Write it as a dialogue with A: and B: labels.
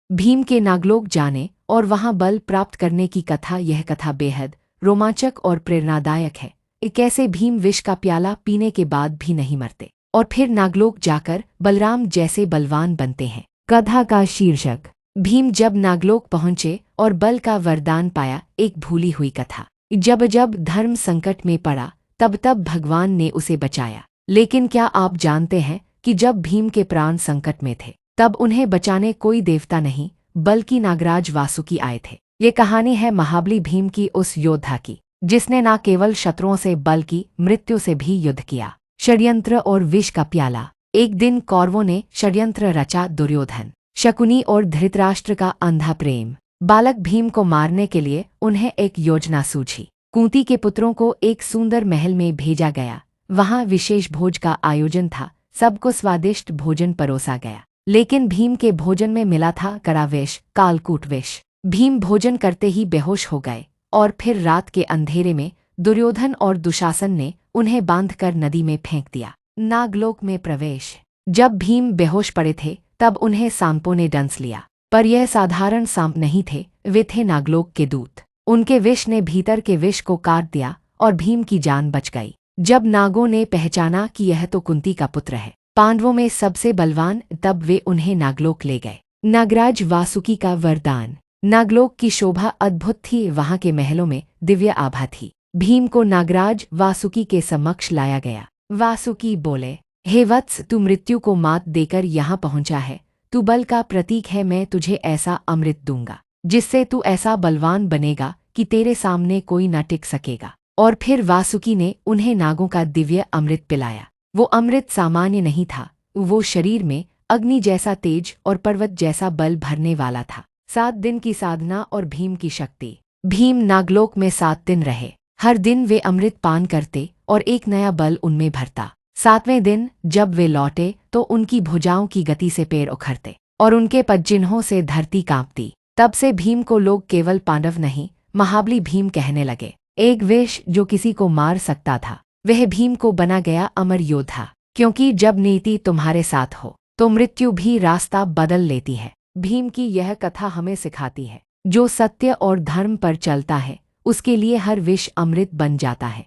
A: भीम के नागलोक जाने और वहां बल प्राप्त करने की कथा। यह कथा बेहद रोमांचक और प्रेरणादायक है। एक ऐसे भीम विष का प्याला पीने के बाद भी नहीं मरते और फिर नागलोक जाकर बलराम जैसे बलवान बनते हैं। कथा का शीर्षक भीम जब नागलोक पहुंचे और बल का वरदान पाया। एक भूली हुई कथा। जब जब धर्म संकट में पड़ा तब तब भगवान ने उसे बचाया। लेकिन क्या आप जानते हैं कि जब भीम के प्राण संकट में थे तब उन्हें बचाने कोई देवता नहीं बल्कि नागराज वासुकी आए थे। ये कहानी है महाबली भीम की, उस योद्धा की जिसने न केवल शत्रुओं से बल्कि मृत्यु से भी युद्ध किया। षड्यंत्र और विष का प्याला। एक दिन कौरवों ने षड्यंत्र रचा। दुर्योधन, शकुनी और धृतराष्ट्र का अंधा प्रेम। बालक भीम को मारने के लिए उन्हें एक योजना सूझी। कुंती के पुत्रों को एक सुंदर महल में भेजा गया। वहां विशेष भोज का आयोजन था। सबको स्वादिष्ट भोजन परोसा गया, लेकिन भीम के भोजन में मिला था कड़ा विष, कालकूट विष। भीम भोजन करते ही बेहोश हो गए और फिर रात के अंधेरे में दुर्योधन और दुशासन ने उन्हें बांधकर नदी में फेंक दिया। नागलोक में प्रवेश। जब भीम बेहोश पड़े थे तब उन्हें सांपों ने डंस लिया, पर यह साधारण सांप नहीं थे, वे थे नागलोक के दूत। उनके विष ने भीतर के विष को काट दिया और भीम की जान बच गई। जब नागों ने पहचाना कि यह तो कुंती का पुत्र है, पांडवों में सबसे बलवान, तब वे उन्हें नागलोक ले गए। नागराज वासुकी का वरदान। नागलोक की शोभा अद्भुत थी। वहां के महलों में दिव्य आभा थी। भीम को नागराज वासुकी के समक्ष लाया गया। वासुकी बोले, हे वत्स, तू मृत्यु को मात देकर यहाँ पहुंचा है। तू बल का प्रतीक है। मैं तुझे ऐसा अमृत दूंगा जिससे तू ऐसा बलवान बनेगा कि तेरे सामने कोई न टिक सकेगा। और फिर वासुकी ने उन्हें नागों का दिव्य अमृत पिलाया। वो अमृत सामान्य नहीं था, वो शरीर में अग्नि जैसा तेज और पर्वत जैसा बल भरने वाला था। 7 दिन की साधना और भीम की शक्ति। भीम नागलोक में 7 दिन रहे। हर दिन वे अमृत पान करते और एक नया बल उनमें भरता। 7वें दिन जब वे लौटे तो उनकी भुजाओं की गति से पैर उखड़ते और उनके पदचिन्हों से धरती कांपती। तब से भीम को लोग केवल पांडव नहीं, महाबली भीम कहने लगे। एक विष जो किसी को मार सकता था, वह भीम को बना गया अमर योद्धा। क्योंकि जब नीति तुम्हारे साथ हो तो मृत्यु भी रास्ता बदल लेती है। भीम की यह कथा हमें सिखाती है, जो सत्य और धर्म पर चलता है उसके लिए हर विष अमृत बन जाता है।